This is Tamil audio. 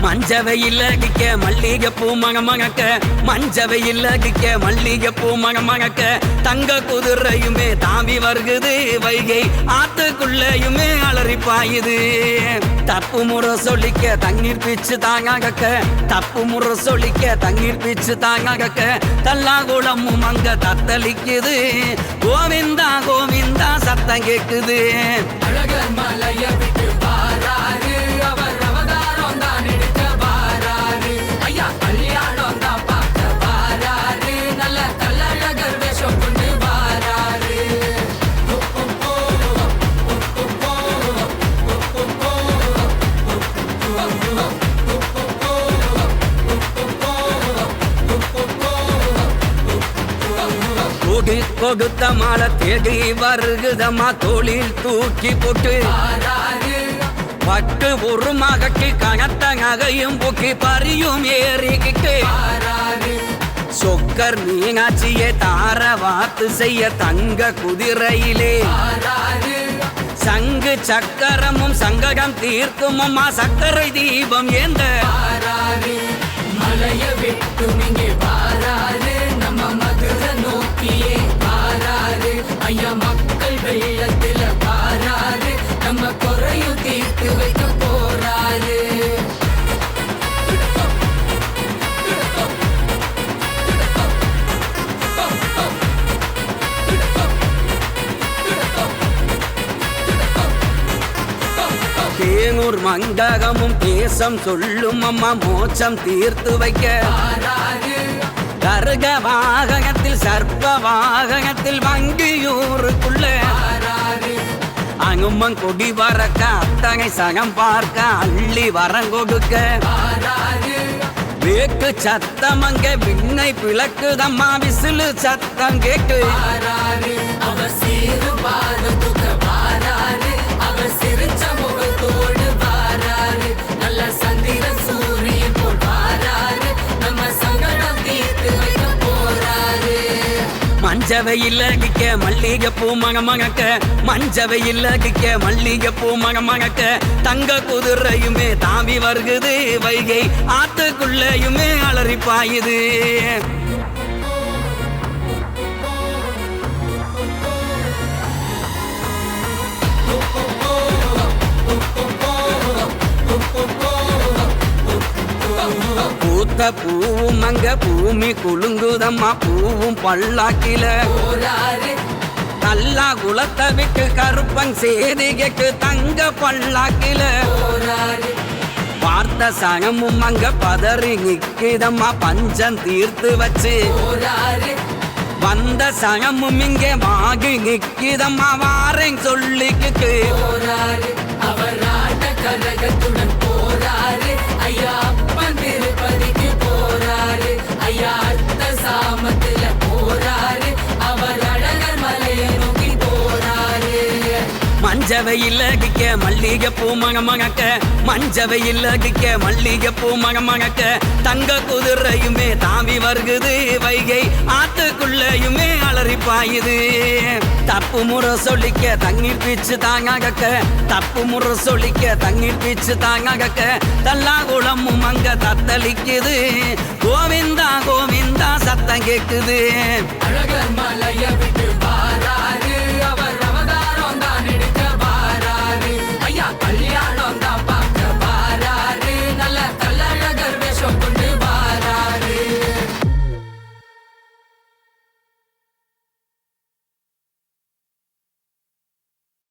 மஞ்சவையில் அடிக்க மல்லிகை பூ மணமணக்க மஞ்சவையில் அடிக்க மல்லிகை பூ மணமணக்க தங்க குதிரையுமே தாவி வருகுது வைகை ஆத்துக்குள்ளேயுமே அலறி பாயுது தப்பு முறை சொல்லிக்க தண்ணீர் பிச்சு தாங்க தப்பு முறை சொல்லிக்க தண்ணீர் பிச்சு தாங்க தல்லாகுளமும் அங்க தத்தளிக்குது கோவிந்தா கோவிந்தா சத்தம் கேக்குது அழகர் மலைய விட்டு பாராரு அவர் அவதாரம் தான் எடுக்க பாராரு ஐயா கல்யாணம் தான் பார்க்க பாராரு நல்ல கல்லழகர் வேஷம் கொண்டு பாராரு கொடி கொடுத்த மாலை தேடி வருகுதம்மா தோளில் தூக்கி போட்டு பட்டு ஒரு மகக்கு கனத்த நகையும் பொக்கி பறியும் ஏறிக்கிட்டு சொக்கர் மீனாட்சியை தார வாத்து செய்ய தங்க குதிரையிலே சங்கு சக்கரமும் சங்கடம் தீர்க்கும் அம்மா சக்கரை தீபம் ஏந்த மலைய விட்டு இங்கே பாராரு நம்ம மதுரை நோக்கியே பாராரு ஐயா மக்கள் வெள்ளத்துல பாராரு நம்ம குறையும் தீர்த்து வைக்க போறாரு தேனூர் மண்டகமும் தேசம் சொல்லும் அம்மா மோட்சம் தீர்த்து வைக்க கருக வாகனத்தில் சர்ப்ப வாகனத்தில் வங்கியூருக்குள்ள அங்குமன் கொடி வரக்க அத்தனை சகம் பார்க்க அள்ளி வரம் கொடுக்க வேக்கு சத்தம் அங்க விண்ணை பிளக்குதம்மா விசிலு சத்தம் கேட்டு அவர் சீரு பாதத்துக்கு பாராரு அவர் சிரிச்ச முகத்தோடு பாராரு நல்ல சந்திர சூரியன் போல் பாராரு நம்ம சங்கடம் தீர்த்து வைக்க போறாரு மஞ்சவையில் அடிக்க மல்லிகை பூ மணமணக்க மஞ்சவையில் அடிக்க மல்லிகை பூ மணமணக்க தங்க குதிரையுமே தாவி வருகுது வைகை ஆத்துக்குள்ளேயுமே அலறி பாயுது பூத்த பூவும் அங்க பூமி குலுங்குதம்மா பூவும் பல்லாக்கில நல்லா குளத்தை விட்டு கருப்பன் சேதிகைக்கு தங்க பல்லாக்கில பார்த்த சனமும் அங்க பதறி நிக்குதம்மா பஞ்சம் தீர்த்து வச்சு வந்த சனமும் இங்கே வாகி நிக்குதம்மா வாரேன் சொல்லிக்கிட்டு அவர் ஆட்ட கரகத்துடன் போறாரு ஐயா அப்பன் திருப்பதிக்கு போறாரு ஐயா அர்த்த சாமத்துல போறாரு அவர் அழகர் மலையை நோக்கி போறாரு மஞ்சவையில் அடிக்க மல்லிகை பூ மணமணக்க மஞ்சவையில் அடிக்க மல்லிகை பூ மணமணக்க தங்க குதிரையுமே தாவி வருகுது வைகை ஆத்துக்குள்ளேயுமே அலறி பாயுது தப்பு முறை சொல்லிக்க தண்ணீர் பீச்சு தாங்க தப்பு முறை சொல்லிக்க தண்ணீர் பீச்சு தாங்க தல்லாகுளமும் அங்க தத்தளிக்குது கோவிந்தா கோவிந்தா சத்தம் கேக்குது அழகர் மலைய விட்டு